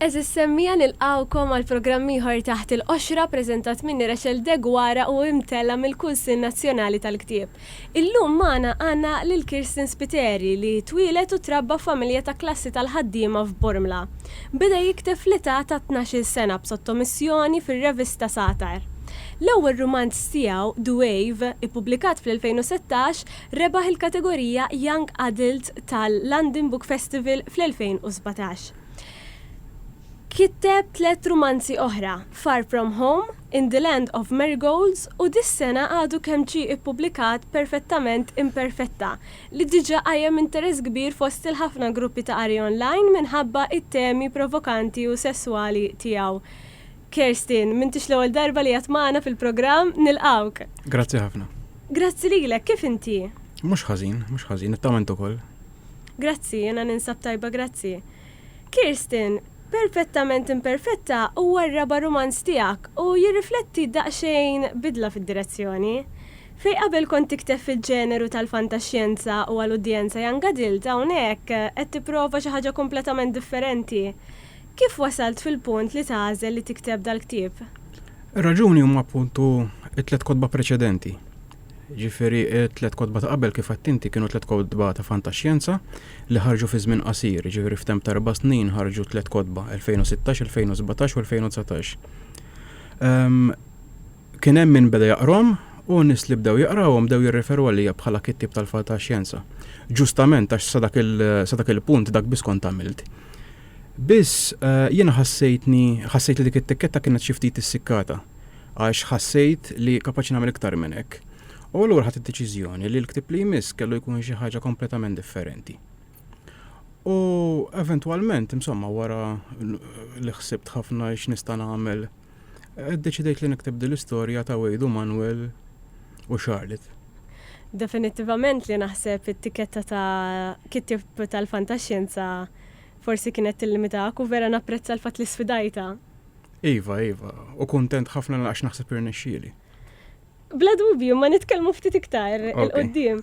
Eżis semmija nilqawkom għal programmi ieħor taħt il-qoxra preżentat minni Rachel Degwara u imtella mill-Kunsill Nazzjonali tal-Ktieb. Illum magħna għandna lil Kirsten Spiteri li twilet u trabba familja ta' klassi tal-ħaddiema f'Bormla. Beda jikteb fl-età ta' 12 sena b'sottomissjoni fir-revista Satar. L-ewwel romanz tiegħu The Wave, ippubblikat fl-2016, rebaħ il-kategorija Young Adult tal-London Book Festival fl-2017. Kitteb 3 romanzi oħra, Far From Home, In the Land of Marigolds u dis-sena għadu kemm ġie ippubblikat Perfettament Imperfetta li diġà qajjem interess kbir fost il-ħafna gruppi ta' qari online minħabba it-temi provokanti u sesswali tiegħu. Kirsten, m'intix l-ewwel darba li qed magħna fil-programm nilqawk. Grazzi ħafna. Grazzi lilek, kif inti? Mhux ħażin, nittament ukoll. Grazzi, jiena ninsab tajba, grazzi. Kirsten, Perfettament Imperfetta huwa r-raba romanz tiegħek u jirrifletti daqsxejn bidla fid-direzzjoni. Fej qabel kont tikteb fil-ġeneru tal-fantaxjenza u għall-udjenza young adult hawnhekk qed tipprova xi ħaġa kompletament differenti. Kif wasalt fil-punt li tagħżel li tikteb dal-ktieb? Ir-raġuni huma appuntu t-tliet kotba preċedenti. Ġifieri t-tliet kotba ta' qabel kif qed inti kienu 3 kotba ta' fantaxjenza li ħarġu fi żmien qasir, ġifieri f'temp ta' 4 snin ħarġu 3 kotba 2016, 2017 u 2019. Kien hemm min beda jaqrom u nies li bdew jaqrawhom bdew jirreferu għalija bħala kittib tal-fantaxjenza. Ġustament għax sa dak il-punt dak biss kont għamilt. Biss jiena ħassejt li dik it-tikketta kienet xi ftit issikkata għax ħassejt li kapaċi nagħmel iktar minn hekk. U allura ħadd id-deċiżjoni li l-ktieb li jmiss kellu jkun xi ħaġa kompletament differenti. U eventwalment, insomma, wara li ħsibt ħafna x'nista' nagħmel, ddeċidejt li nikteb din l-istorja ta' Wade u Manuel u Charlotte. Definittivament li naħseb it-tiketta ta' kittib tal-fantaxjenza forsi kienet illimitak u vera napprezza l-fatt li sfidajta. Iva, u kuntent ħafna għax naħseb irnexxieli. Bla dubju, ma nitkellmu ftit iktar il-qoddim.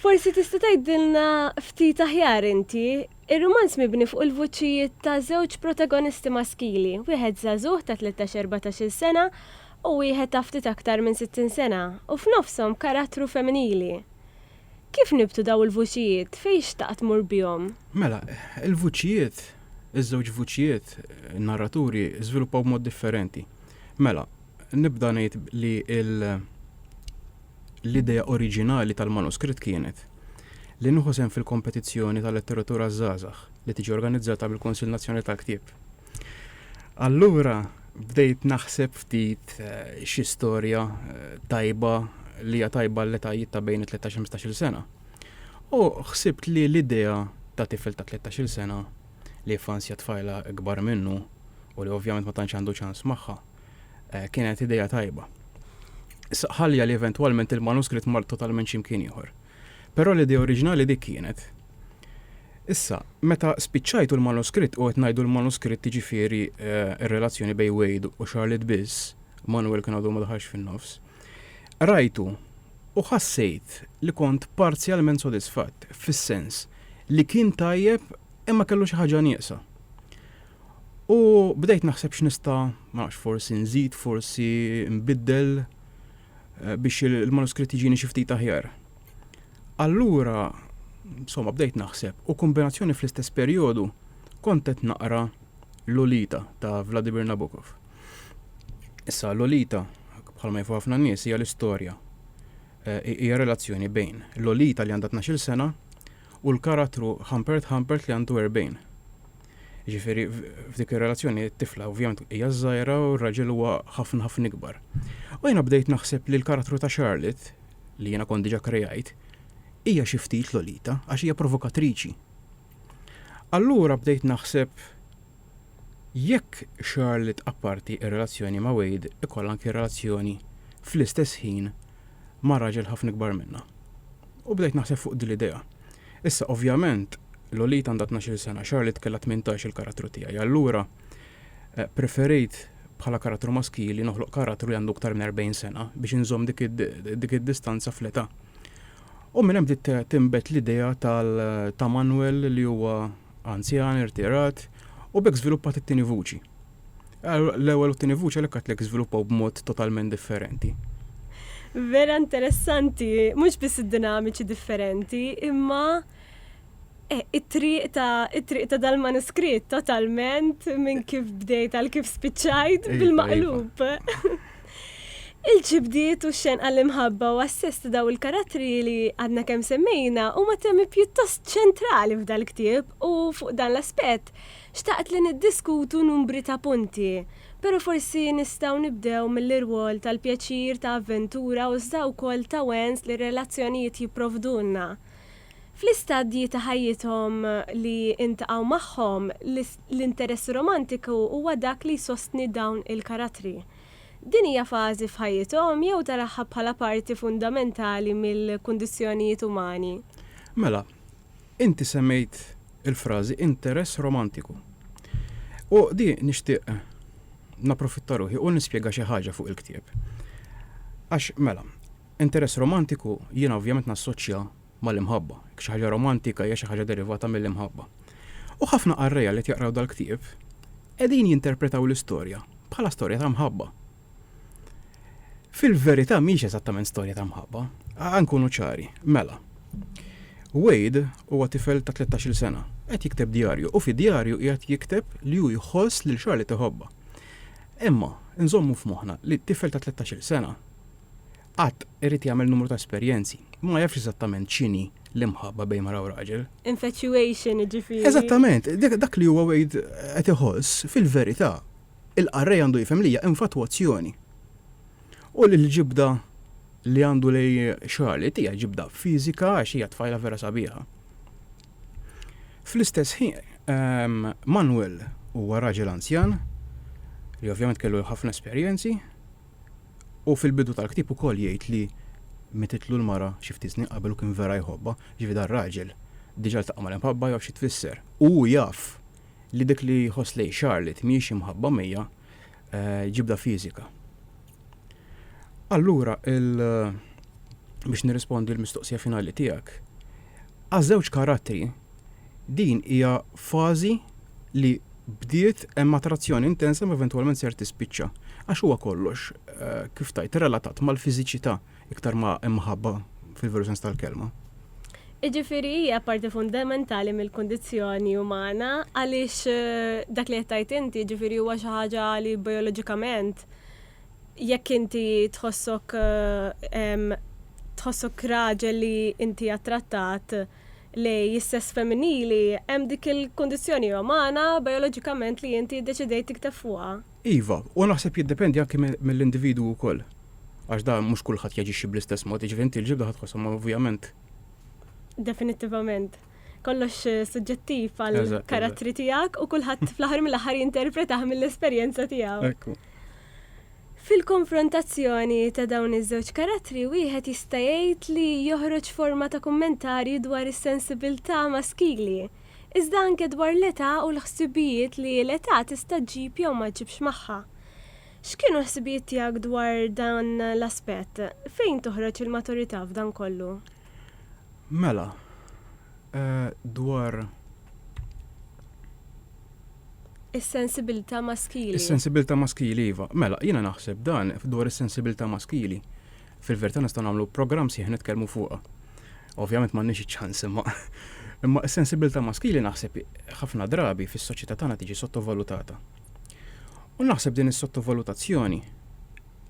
Forsi tista' tgħidilna ftit aħjar inti, ir-romanz mibni fuq il-vuċijiet ta' żewġ protagonisti maskili, wieħed żagħżugħ ta' 13-14 sena u wieħed ta' ftit aktar minn 60 sena, u f'nofshom karattru femminili. Kif nibtu daw il-vuċijiet? Fejn xtaqt tmur bihom? Mela, il-vuċijiet, iż-żewġ vuċijiet, narraturi żviluppaw b'mod differenti. Mela, nibda ngħid li l-idea oriġinali tal-manuskritt kienet li nieħu sehem fil-kompetizzjoni tal-letteratura żgħażagħ li tiġi organizzata bil-Kunsill Nazzjonali tal-Ktieb. Allura bdejt naħseb ftit xi storja tajba li hija tajba l-etajiet ta' bejn 13-15 sena. U ħsibt li l-idea ta' tifel ta' 13 sena li fansja tfajla kbar minnu u li ovvjament ma tantx għandu ċans magħha kienet idea tajba. Ħalja li eventwalment il-manuskritt mar totalment x'imkien ieħor. Però l-idea oriġinali dik kienet. Issa, meta spiċċajtu l-manuskritt u qed ngħidu l-manuskritt jiġifieri ir-relazzjoni bejn Wade u Charlotte biss, Manuel kien għadu ma daħalx fin-nofs, rajtu u ħassejt li kont parzjalment sodisfatt fis-sens li kien tajjeb imma kellu xi ħaġa nieqsa. U bdejt naħseb x'nista' ma nafx forsi nżid, forsi nbiddel biex il-manuskritt jiġini xi ftit aħjar. Allura, insomma, bdejt naħseb u kombinazzjoni fl-istess perjodu kont qed naqra Lolita ta' Vladimir Nabokov. Issa Lolita, bħalma jfu ħafna nies hija l-istorja. Hija relazzjoni bejn Lolita li għandha 12 sena u l-karattru Humpert li għandu 40. Ġifieri f'dik ir-relazzjoni t-tifla ovvjament hija żgħira u r-raġel huwa ħafna ikbar. U jiena bdejt naħseb li l-karattru ta' Charlotte li jiena kont diġà krejajt hija xi ftit Lolita għax hija provokatriċi. Allura bdejt naħseb jekk Charlotte apparti ir-relazzjoni ma' Wade ikollha anke relazzjoni fl-istess ħin ma' raġel ħafna ikbar minnha. U bdejt naħseb fuq din l-idea. Issa ovvjament Lolita għandha 12 sena, Charlotte kellha 18 il-karattru tiegħi. Allura preferejt bħala karattru maskili noħloq karattru li għandu aktar minn 40 sena biex inżomm dik id-distanza fl-età. U minn hemm tinbet l-idea ta' Manuel li huwa anzjan irtirat U bekk żviluppat it-tieni vuċi. L-ewwel u t-tieni vuċi għalhekk għatlek żviluppaw b'mod totalment differenti. Vera interessanti, mhux biss id-dinamiċi differenti, imma it-triq ta' dal-manuskritt totalment minn kif bdejt għal kif spiċċajt bil-maqlub. Il-ġibdiet u x-xenqa l-imħabba u assess daw il-karattri li għadna kemm semmejna u ma temmi pjuttost ċentrali f'dal-ktieb u fuq dan l-aspett xtaqt li niddiskutu numbri ta' punti, pero forsi nistaw nibdew mill-irwol tal-pjaċir ta' avventura u żdaw kol ta' wens li relazzjonijiet jipprovdunna. Fl-istadji ta' ħajjithom li intaqgħu magħhom l-interess romantiku huwa dak li sostni dawn il-karattri. Din hija fażi f'ħajjithom jew taraħħa bħala parti fundamentali mill-kundizzjonijiet umani. Mela, inti semmejt il-frażi interess romantiku. U di nixtieq naprofitta ruħi u nispjega xi ħaġa fuq il-ktieb. Għax mela, interess romantiku jiena ovvjament nassoċja mal-imħabba. Xi ħaġa romantika hija xi ħaġa derivata mill-imħabba. U ħafna qarrejja li jaqraw dal-ktieb qegħdin jinterpretaw l-istorja bħala storja ta' mħabba. Fil-verità mhix eżattament storja ta' mħabba, nkunu ċari. Mela, Wade huwa tifel ta' 13-il sena, qed jikteb djarju u fid-djarju qiegħed jikteb li hu jħoss lil Charlotte iħobba. Imma nżommu f'moħħna li t-tifel ta' 13-il sena qatt irid jagħmel numru ta' esperjenzi, ma jafx eżattament x'inhi l-imħabba bejn mara u raġel. Infatuation ġifieri. Eżattament, dak li huwa Wade qed iħoss fil-verità il-qarrej għandu jifhem li hija infatuazzjoni. U l-ġibda li għandu lej Charlotte hija ġibda fiżika għax hija tfajla vera sabiħa. Fl-istess ħin, Manuel huwa raġel anzjan li ovvjament kellu ħafna esperjenzi u fil-bidu tal-ktieb ukoll jgħid li mititlu l-mara xi ftit snin qabel u kien vera jħobba, ġifi dar-raġel diġà ltaqa' mal-imħabba jaf xi tfisser. U jaf li dik li jħoss lej Charlotte mhijiex imħabba mejja ġibda fiżika. Allura, biex nirrispondi l-mistoqsija finali tiegħek, għaż-żewġ karattri din hija fażi li bdiet hemm attrazzjoni intensa ma eventwalment ser tispiċċa. Għax huwa kollox kif tajt irrelatat mal-fiżiċità iktar ma' imħabba fil-veru sens tal-kelma. Iġifieri hija parti fundamentali mill-kundizzjoni umana għaliex dak li qed tajt inti ġifieri huwa xi ħaġa li bioloġikament jekk inti tħossok raġel li inti attrattat li jissess femminili, hemm dik il-kondizzjoni umana bioloġikament li inti ddeċidejt tikteb fuqha. Iva, u naħseb jiddependi anke mill-individu wkoll. Għax da mhux kulħadd jaġixxi bl-istess mod, jiġifieri inti l-ġibda ħadd tħosshom ovvjament. Definitivament. Kollox suġġettiv għal karattri tiegħek u kulħadd fl-aħħar mill-aħħar jinterpretaħ mill-esperjenza tiegħu. Ekku. Fil-konfrontazzjoni ta' dawn iż-żewġ karattri wieħed jista' jgħid li joħroġ forma ta' kummentarji dwar is-sensibilità maskili, iżda anke dwar l-età u l-ħsibijiet li l-età tista' ġġib jew ma ġġibx magħha. X'kienu ħsibijiet tiegħek dwar dan l-aspett? Fejn toħroġ il-maturità f'dan kollu? Mela, dwar is-sensibilità maskili. Is-sensibilità maskili, iva. Mela, jiena naħseb dan dwar is-sensibilità maskili. Fil-verità nistgħu nagħmlu programm sieħ nitkellmu fuqha. Ovvjament m'għandniex iċ-ċans imma is-sensibilità maskili naħseb ħafna drabi fis-soċjetà tagħna tiġi sottovalutata. U naħseb din is-sottovalutazzjoni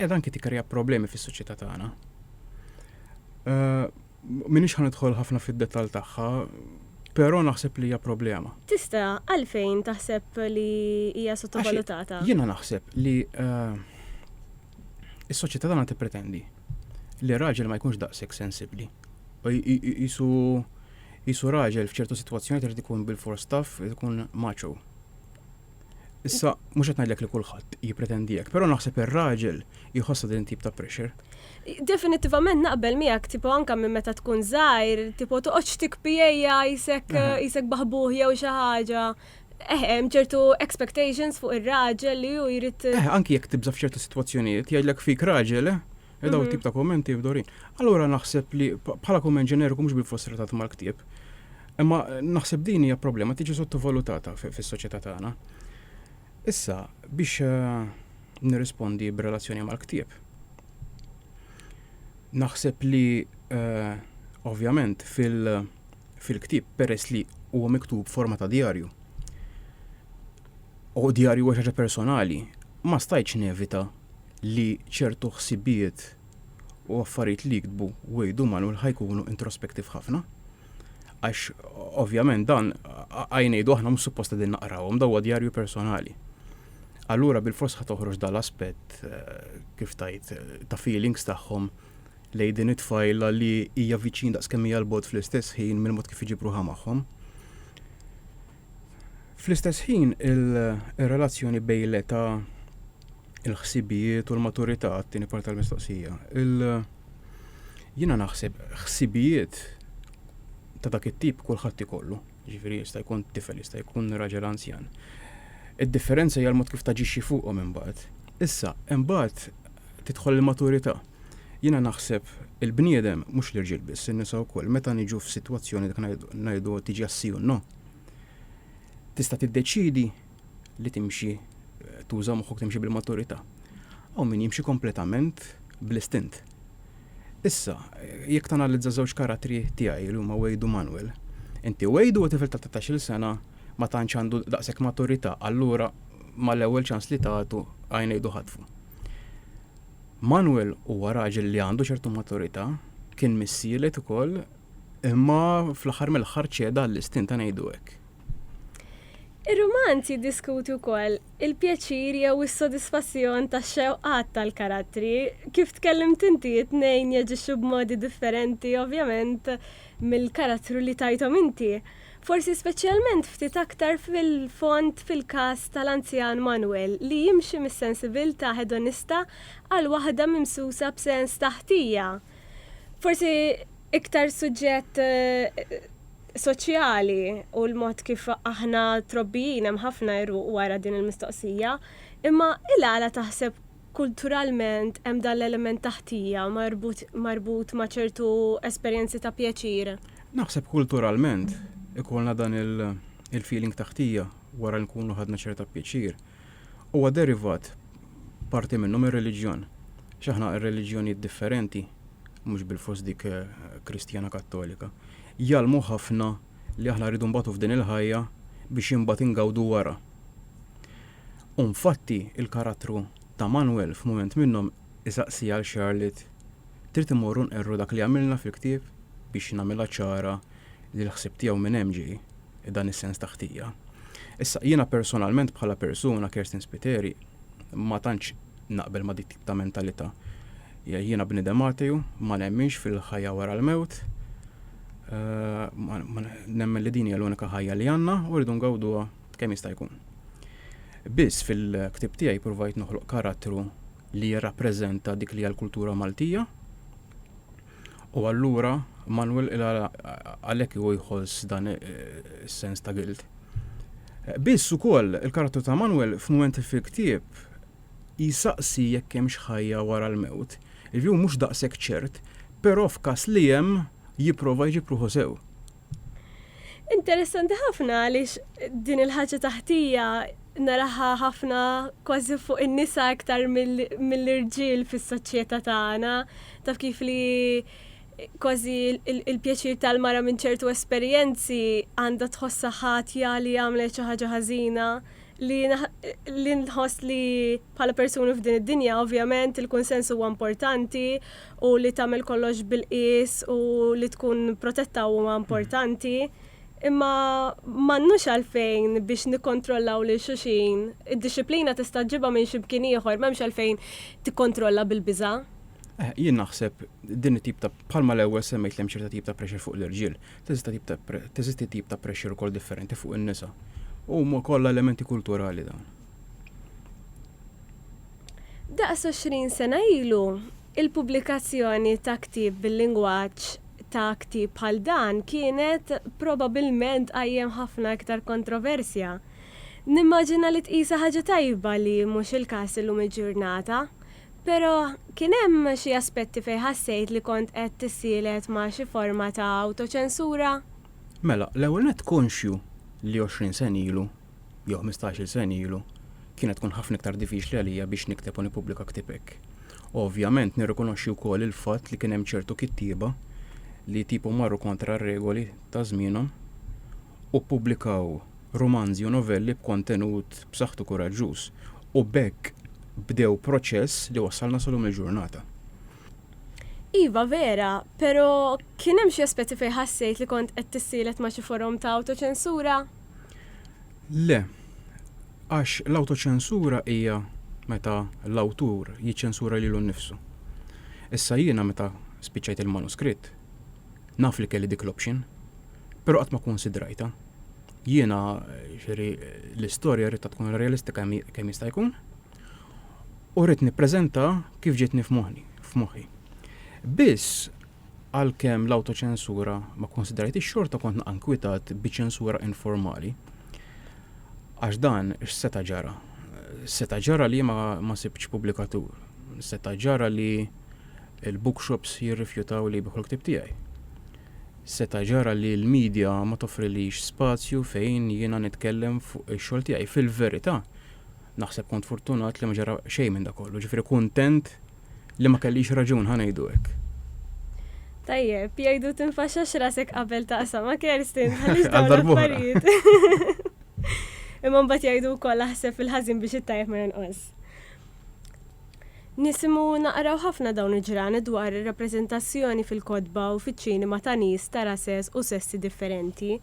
qiegħda anke tikkrija problemi fis-soċjetà tagħna. Minix ħanidħol ħafna fid-dettall tagħha, però naħseb li hija problema. Tista' għalfejn taħseb li hija sottovalutata? Jiena naħseb li is-soċjetà tagħna tippretendi li raġel ma jkunx daqshekk sensibbli. Jisu raġel f'ċertu sitwazzjoni trid ikun bil-force tough, ikun macho. Issa mhux qed ngħidlek li kulħadd jippretendi hekk, però naħseb ir-raġel jħossha din tip ta' pressure. Definitivament naqbel miegħek, tipo anke minn meta tkun żgħir, tipo toqgħodx tikpijejja jisek baħbuh jew xi ħaġa. Hemm ċertu expectations fuq ir-raġel li hu jrid. Anki jekk tibża f'ċertu sitwazzjonijiet jgħidlek fik raġel, daw tip ta' kommenti f'dorin. Allura naħseb li bħala kumment ġeneriku mhux bil-fossi relatat mal-ktieb. Imma naħseb din hija problema tiġi sottovalutata fis-soċjetà tagħna. Issa biex nirrispondi b'relazzjoni mal-ktieb. Naħseb li ovvjament fil-ktieb peress li huwa miktub forma ta' djarju. U djarju huwa ħaġa personali, ma stajtx nevita li ċertu ħsibiet u affarijiet li jiktbu Wade u Manuel ħajkunu introspektiv ħafna. Għax ovvjament dan għajnejdu aħna mhux supposta din naqrawhom, da huwa djarju personali. Allura bil-fors ħatoħroġ dal-aspett kif tajt ta' feelings tagħhom lejn din it-tfajla li hija viċin daqskemm hija l-bod fl-istess ħin mill-mod kif iġibruha magħhom. Fl-istess ħin il-relazzjoni bejn l-età, il-ħsibijiet u l-maturità għat-tieni part tal-mistoqsija. Jiena naħseb ħsibijiet ta' dak it-tip kulħadd ikollu. Ġifieri jista' jkun tifel, jista' jkun raġel anzjan. Id-differenza hija l-mod kif taġixxi fuqhom imbagħad. Issa, imbagħad tidħol il-maturità. Jiena naħseb il-bniedem mhux l-irġiel biss, in-nisa wkoll meta niġu f'sitwazzjoni dak ngħidu tiġi assi u no. Tista' tiddeċidi li timxi tuża moħħok timxi bil-maturità. Aw min jimxi kompletament bl-istint. Issa, jekk tanalizza żewġ karattri tiegħi li huma Wade u Manuel, inti Wade huwa tifel ta' 13-il sena ma tantx għandu daqshekk maturità, allura mal-ewwel ċans li tagħtu għajnejdu ħadfu. Manuel huwa raġel li għandu ċertu maturità, kien missielet ukoll, imma fl-aħħar mill-aħħar ċeda l-istint ngħidu hekk. Ir-romanzi diskutu wkoll il-pjaċir jew is-sodisfazzjon tax-xewqat tal-karattri, kif tkellimt inti t-tnejn jaġixxu b'modi differenti ovvjament mill-karattru li tajthom inti. Forsi speċjalment ftit aktar fil-font fil-każ tal-anzjan Manuel li jimxi mis-sensibilità hedonista għal waħda mimsusa b'sens taħtija. Forsi iktar suġġett soċjali u l-mod kif aħna trobbijin hemm ħafna jruq wara din il-mistoqsija, imma il-għala taħseb kulturalment hemm dan l-element taħtija marbut ma' ċertu esperjenzi ta' pjaċir. Naħseb kulturalment ikollna dan il-feeling taħtija wara nkunu ħadna ċerta pjaċir. Huwa derivat parti minnhom ir-reliġjon. X'aħna ir-reliġjoni differenti, mhux bil-fors dik Kristjana Kattolika. Jalmu ħafna li aħna rridu nbagħtu f'din il-ħajja biex imbagħad ingawdu wara. U infatti il-karattru ta' Manuel f'mument minnhom isaqsi għal Charlotte trid imorru nqerru dak li għamilna fil-ktieb biex nagħmilha ċara li l-ħsieb tiegħu minn hemm ġej dan is-sens taħtija. Issa jiena personalment bħala persuna Kirsten Spiteri ma tantx naqbel ma' dik ta' mentalità. Jiena bniedem Mattew ma nemminx fil-ħajja wara l-mewt. Nemmen li din hija l-unika ħajja li għandna u rridu ngawduha kemm jista' jkun. Biss fil-ktieb tiegħi provajt noħloq karattru li jirrappreżenta dik li hija l-kultura Maltija. U allura Manuel għalhekk huwa jħoss dan is-sens ta' guilt. Biss ukoll il-karattru ta' Manuel f'mument fil-ktieb jisaqsi jekk hemmx ħajja wara l-mewt. Il-view mhux daqshekk ċert, però f'każ li hemm jipprova jġibruħu sew. Interessanti ħafna għaliex din il-ħaġa taħtija naraħa ħafna kważi fuq in-nisa aktar mill-irġiel fis-soċjetà tagħna, taf kif li kważi il-pjaċir tal-mara minn ċertu esperjenzi għandha tħossha ħatja li għamlet xi ħaġa ħażina li nħoss li bħala persuni f'din id-dinja ovvjament il-konsens huwa importanti u li tagħmel kollox bil-qies u li tkun protetta huwa importanti, imma m'għandniex għalfejn biex nikkontrollaw lil xulxin. Id-disciplina tista' ġibha minn x'imkien ieħor m'hemmx għalfejn tikkontrolla bil-biża'. Jien naħseb din it-tip ta' bħalma l-ewwel semmejt hemm ċerta tip ta' pressure fuq l-irġiel, teżisti tip ta' pressure ukoll differenti fuq in-nisa. U ma kollha elementi kulturali dawn. Daqs 20 sena ilu, il-pubblikazzjoni ta' ktieb bil-lingwaġġ ta' ktieb bħal dan kienet probabbilment għajjem ħafna iktar kontroversja. Nimmaġina li tqisa ħaġa tajba li mhux il-każ illum il-ġurnata, però kien hemm xi aspetti fejn ħassejt li kont qed tissielet ma' xi forma ta' awtoċensura? Mela, l-ewwel net konxju li 20 sen ilu, jew 15-il sen ilu, kienet tkun ħafna iktar diffiċli għalija biex nikteb u nippubblika ktibek. Ovvjament nirrikonoxxi wkoll il-fatt li kien hemm ċertu kittieba li tipu marru kontra r-regoli ta' żmienhom u ppubblikaw romanzi u novelli b'kontenut b'saħħtu kuraġġuż u bekk bdew proċess li wassalna salhom il-ġurnata. Iva vera, pero kien hemm xi aspetti fejn ħassejt li kont qed tissielet ma' xi forom ta' autoċensura? Le, għax l-autoċensura hija meta l-awtur jiċċensura lilu nnifsu. Issa jiena meta spiċċajt il-manuskritt, naf li kelli dik l-option, però qatt ma konsidrajta. Jiena l-istorja rrid tkun realistika kemm jista' jkun u rrid nippreżenta kif ġietni f'moħħi. Biss għalkemm l-autoċensura ma konsidrajtix xorta kont naqankwitat biċ-ċensura informali. Għax dan x'seta ġara? Seta ġara li ma sibx pubblikatur. Seta ġara li il-bookshops jirrifjutaw li jbiħu l-ktib tiegħi. Seta ġara li l-medja ma toffrilix spazju fejn jiena nitkellem fuq ix-xogħol tiegħi. Fil-verità, naħseb kont fortunat li ma ġara xejn minn dak kollu, ġifieri kuntent li ma kellix raġun ħanejdu hekk. Tajjeb, jgħidu tinfaxxax rasek qabel taqsam ma' Kerstin ħalix dawn l-affarijiet. Imma mbagħad jgħidu wkoll aħseb fil-ħażin biex ittajjeb ma jonqos. Nisimgħu naqraw ħafna dawn il-ġrani dwar ir-rappreżentazzjoni fil-kotba u fiċ-ċinema ta' nies ta' rases u sessi differenti.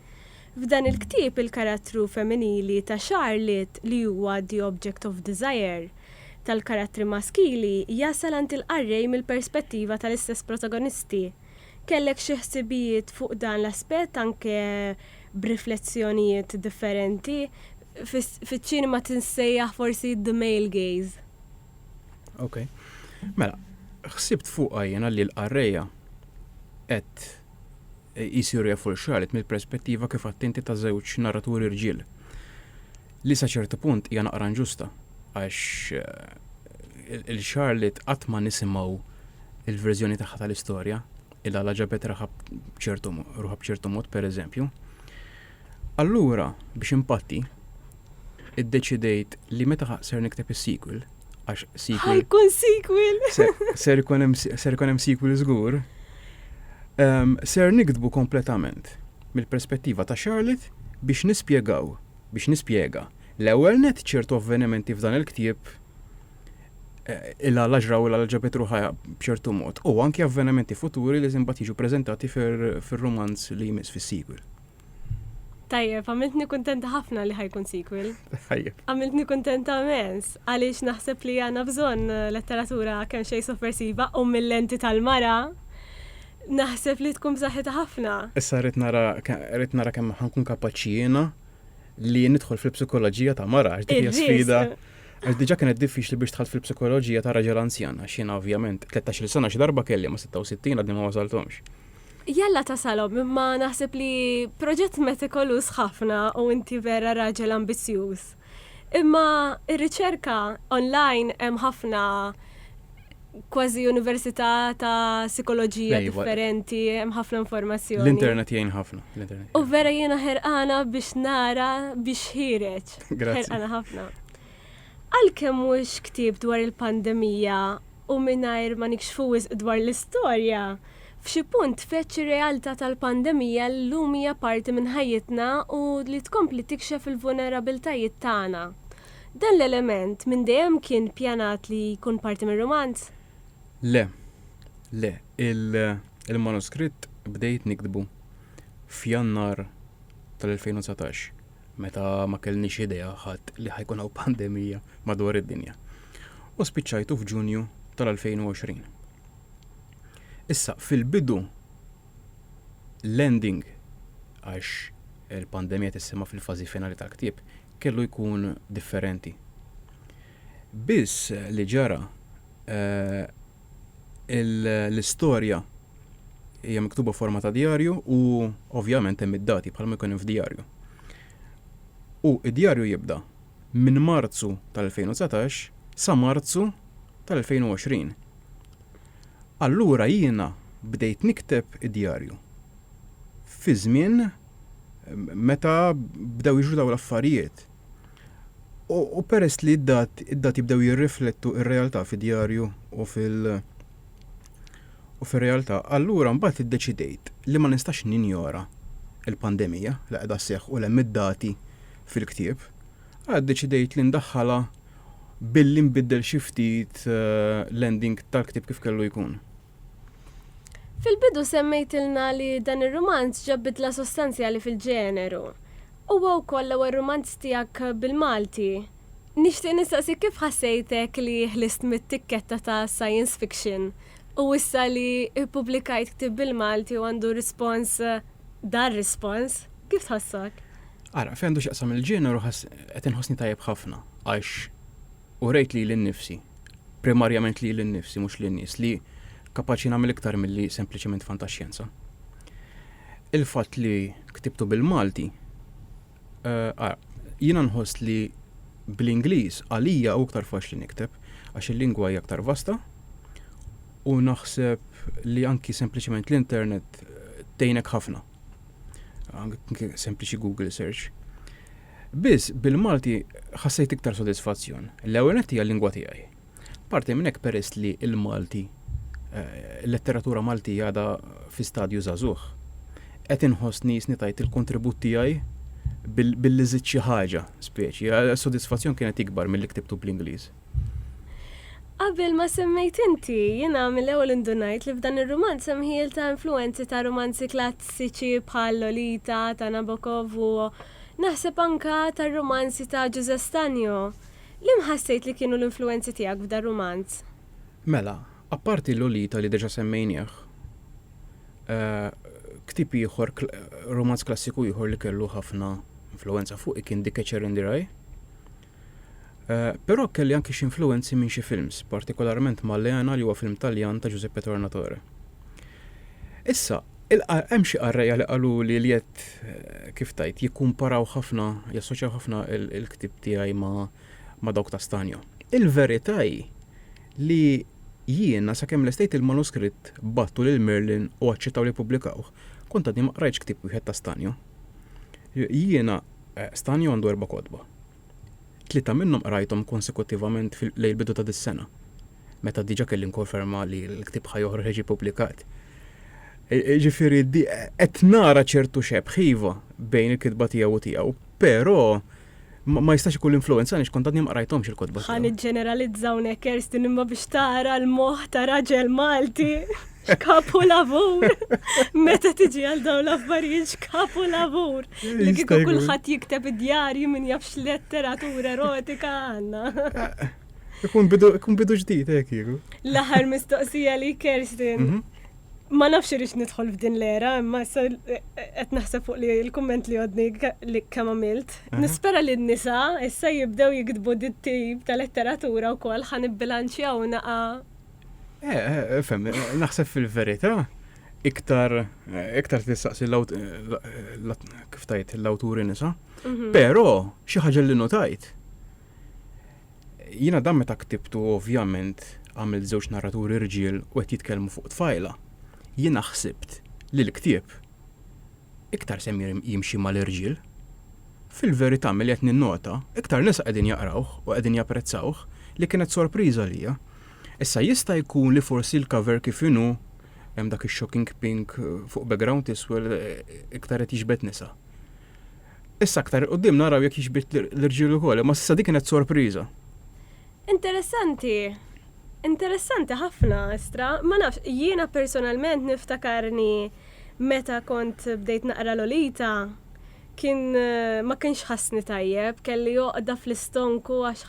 F'dan il-ktieb il-karattru femminili ta' Charlotte li huwa The Object of Desire tal-karattri maskili jasal għand il-qarrej mill-perspettiva tal-istess protagonisti. Kellek xi ħsibijiet fuq dan l-aspett anke b'riflessjonijiet differenti fiċ-ċinema tinsejjaħ forsi the male gaze. Ok. Mela, ħsibt fuq jiena li l-qarreja qed jisirja fuq Charlotte mill-perspettiva kif attenti ta' żewġ narraturi rġiel. Li sa ċertu punt hija naqra ġusta għax il-Charlotte qatt ma nisimgħu il-verżjoni tagħha tal-istorja illa l-ġabet ruħha b'ċertu mod pereżempju. Allura biex impatti iddeċidejt li meta ser nikteb is-sequel għax sequel Ħajkun sequel! ser ikun hemm sequel żgur, ser nikdbu kompletament mill-perspettiva ta' Charlotte biex nispjega l-ewwel net ċertu avvenimenti f'dan il-ktieb illa l-ġraw illa l-ġabet ruħha b'ċertu mod u anke avvenimenti futuri li imbagħad jiġu preżentati fir-romanz li jmiss fis-sequel. Tajjeb, għamiltni kuntenta ħafna li ħajkun sequel. Tajjeb. Għamiltni kuntenta immens, għaliex naħseb li għandna bżonn letteratura kemm xejn sovversiva u mill-lenti tal-mara naħseb li tkun b'saħħitha ħafna. Issa rrid nara kemm ħankun kapaċi jiena li nidħol fil-psikoloġija ta' mara, għax dik hija sfida. Għax diġà kienet diffiċli biex tħall fil-psikoloġija ta' raġel anzjan, għax jiena ovvjament 13 sena xi darba kelli ma' 66 għadni ma wasalthomx. Jalla tasalhom, imma naħseb li proġett metikolus ħafna u inti vera raġel ambizzjuż. Imma ir-riċerka online hemm ħafna kważi università ta' psikoloġija differenti, hemm ħafna informazzjoni. L-internet jgħin ħafna. U vera jiena ħerqana biex nara biex ħireġ. Grazzi. Ħerqana ħafna. Għalkemm mhux ktieb dwar il-pandemija u mingħajr ma nikxfu dwar l-istorja, f'xi punt feċ ir-realtà tal-pandemija llum hija parti minn ħajjitna u li tkompli tikxef il-vulnerabilitajiet tagħna. Dan l-element minn dejjem kien pjanat li jkun parti mir-romanz? Le. Il-manuskritt bdejt nikdbu f'Jannar tal-2019, meta ma kellniex idea ħadd li ħajkun hawn pandemija madwar id-dinja. U spiċċajtu f'Ġunju tal-2020. Issa, fil-bidu l-ending għax il-pandemija tissema fil-fażi finali tal-ktieb kellu jkun differenti. Biss li ġara l-istorja hija miktuba forma ta' diarju u ovvjament hemm id-dati bħalma jkun hemm f'diarju. U id-diarju jibda minn Marzu tal-2019 sa Marzu tal-2020. Allura jiena bdejt nikteb id-diarju fi żmien meta bdew jiġru daw l-affarijiet. U peress li id-dat jibdew jirriflettu ir-realtà fid-djarju u fil-realtà, allura mbagħad iddeċidejt li ma nistax ninjora il-pandemija li qiegħda sseħħ u hemm id-dati fil-ktieb. Deċidejt li ndaħħala billi nbiddel xi ftit l-ending tal-ktieb kif kellu jkun. Fil-bidu semmejtilna li dan ir-romanz ġabbit la sostanzjali fil-ġeneru. U wkoll l-ewwel romanz tiegħek bil-Malti. Nixtieq nistaqsi kif ħassejtek li ħlist mit-tikketta ta' science fiction u issa li ppubblikajt ktieb bil-Malti u għandu rispons dar rispons, kif tħassak? Ara, fejn għandu x'aqsam il-ġeneru qed inħossni tajjeb ħafna għax u rejt li l-nifsi, primarjament li l-nifsi mhux lin-nies li kapaċi nagħmel iktar milli sempliċement fantaxxjenza. Il-fatt li ktibtu bil-Malti, jiena nħoss li bl-Ingliż għalija u aktar faċli nikteb għax il-lingwa hija aktar vasta u naħseb li anki sempliċement l-internet tgħinek ħafna. Anki sempliċi Google search. Biss bil-Malti ħassejt iktar sodisfazzjon. L-ewwel hija l-lingwa tiegħi. Parti minn hekk peress li l-Malti l-letteratura Malti għadha fi stadju żagħżugħ. Qed inħoss nies tajt il-kontribut tiegħi billi żidt xi ħaġa speċi. Sodisfazzjon kienet ikbar milli ktibtu bl-Ingliż. Qabel ma semmejt inti, jiena mill-ewwel indunajt li f'dan ir-romanz hemm ħiel ta' influenzi ta' romanzi klassiċi bħal Lolita ta' Nabokov u naħseb anka tar-romanzi ta' Giuseppe Stanio. Li mħassejt li kienu l-influenzi tiegħek f'dan romanz? Mela, apparti Lolita li deġa semmejnieh, ktib ieħor romanz klassiku ieħor li kellu ħafna influenza fuq kien The Catcher in the Rye. Però kelli anke xi influenzi minn xi films, partikolarment Malleana li huwa film Taljan ta' Giuseppe Tornatore. Issa, hemm xi qarrejja li qalu li qed kif tajt jikkumparaw ħafna, jassoċjaw ħafna il-ktib tiegħi ma' dawk ta' Stanio. Il-verità hi li jiena sakemm l-estejt il-manuskritt battu lil Merlin u aċċettaw li pubblikawh, kont għadni ma qrajtx ktib wieħed ta' Stanio. Jiena Stanio għandu 4 kotba. 3 minnhom qrajthom konsekuttivament lejl bidu ta' dis-sena. Meta diġà kelli nkonferma li l-ktib ħajoħroġ jiġi pubblikat. Ġifieri qed nara ċertu xebħiva bejn il-kitba tiegħu u tiegħu, però ma jistax ikun l-influenza għaliex kont għadni ma qrajthomx il-kotba. Ħan iġġeneralizzawnek Kerstin imma biex tara l-moħħ ta' raġel Malti. X'kapu lavur. Meta tiġi għal dawn l-affarijiet x'kapu lavur. Li kieku kulħadd jikteb id-djarji min jafx letteratura erotika għandna. Ikun bidu ġdid hekk jieku. L-aħħar mistoqsija li Kerstin. Ma nafx irix nidħol f'din l-era, imma qed naħseb fuq li l-kumment li għodni li kemm għamilt. Nispera li n-nisa issa jibdew jikdbu dit-tip ta' letteratura wkoll ħan ibbilanċjaw naqa'. Fem, naħseb fil-verità iktar tistaqsi kif tajt l-awturi nisa. Però xi ħaġa li notajt. Jiena dan meta ktibtu ovvjament għamilt żewġ narraturi rġiel u qed jitkellmu fuq tfajla. Jiena ħsibt li l-ktieb iktar semmi jimxi mal-irġiel. Fil-verità milli qed ninnota, iktar nisa qegħdin jaqrawh u qegħdin japprezzawh li kienet sorpriża lija. Issa jista' jkun li forsi l-cover kif inhu hemm dak ix-shocking pink fuq background iswed iktar qed jiġbed nisa. Issa aktar quddiem naraw jekk jiġbed l-irġiel ukoll, ma s'issa dik kienet sorpriża. Interessanti ħafna, Estra. Ma nafx, jiena personalment niftakarni meta kont bdejt naqra Lolita, ma kienx ħassni tajjeb, kelli joqda fl-istonku għax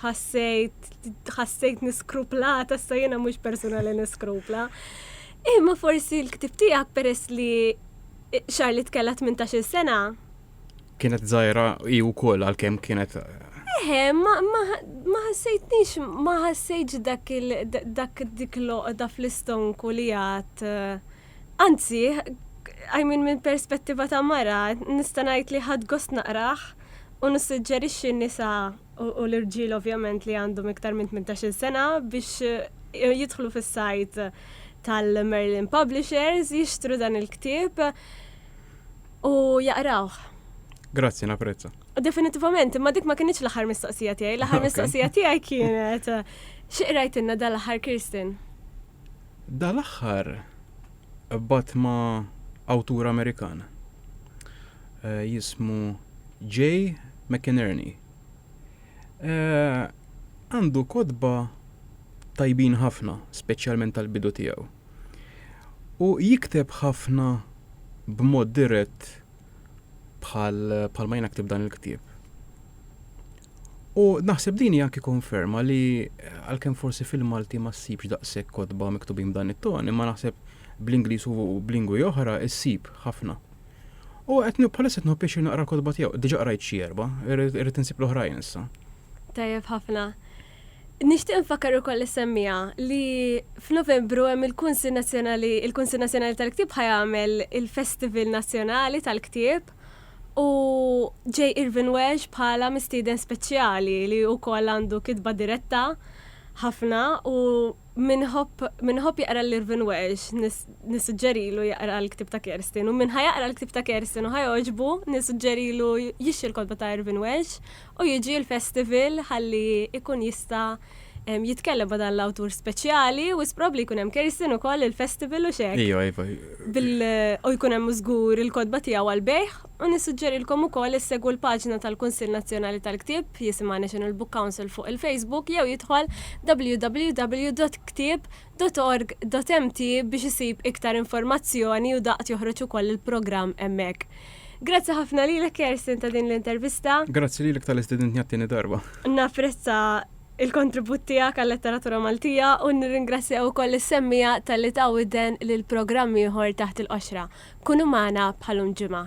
ħassejt niskruplata, sa jiena mhux personali niskrupla. Imma forsi l-ktib tiegħek peress li Charlie tkella 18 sena. Kienet żgħira hi wkoll għalkemm kienet. Ma ħassejtx dik loqda fl-istonku li għad. Anzi, minn perspettiva ta' mara, nista' ngħid li ħadd gost naqraħ u nissuġġerixxi n-nisa u l-irġiel ovvjament li għandhom iktar minn 18 sena biex jidħlu fis-sajt tal-Merlin Publishers, jixtru dan il-ktieb u jaqrawh. Grazzi, napprezza. Definitivament, imma dik ma kienx l-aħħar mistoqsija tiegħi, l-aħħar mistoqsija tiegħi kienet x'qrajtilna dal-aħħar Kirsten? Dal-aħħar bat ma' awtur Amerikan. Jismu Jay McInerney. Għandu kodba tajbin ħafna, speċjalment tal-bidu tiegħu. U jikteb ħafna b'mod dirett bħal ma jnaktib dan il-ktieb. U naħseb din hija anki konferma li għalkemm forsi fil-Malti ma ssibx daqshekk kodba miktubin b'dan it-ton, imma naħseb bl-Ingliż u b'lingwi oħra issib ħafna. U bħalissa qed nħobbiex naqra kodba tiegħu, diġà qrajt xi erba', irrid insib l-oħrajn issa. Tajjeb ħafna. Nixtieq nfakkar ukoll is-semmija li f'Novembru hemm il-Kunsill Nazzjonali tal-Ktieb ħajamel il-Festival Nazzjonali tal-Ktieb u J. Irvin Welsh bħala mistieden speċjali li wkoll għandu kitba diretta ħafna u minħobb jaqra l-Irvin Welsh nissuġġerilu jaqra l-ktib ta' Kirsten u minn ħajaqra l-ktib ta' Kirsten u ħajoġbu nissuġġerilu jixxi l-kodba ta' Irvin Welsh u jiġi l-festival ħalli ikun jista' jitkellem ma' dan l-awtur speċjali u probably jkun hemm Kirsten ukoll il-festival u xek. Iva. U jkun hemm żgur il-kodba tiegħu għall-bejħ u nissuġġerilkom ukoll issegwu l-paġna tal-Kunsill Nazzjonali tal-Ktieb jisimha National Book Council fuq il-Facebook jew jidħol www.ktib.org.mt biex isib iktar informazzjoni u daqt joħroġ ukoll il-programm hemmhekk. Grazzi ħafna lilek Kirsten ta' din l-intervista. Grazzi lilek tal-istudent tieni darba. Napprezza il-kontribut tiegħek għall-letteratura Maltija u nirringrazzja wkoll is-semmija tal-li tawiden lil programmi ieħor taħt il-qoxra. Kunu magħna bħalhom ġimgħa.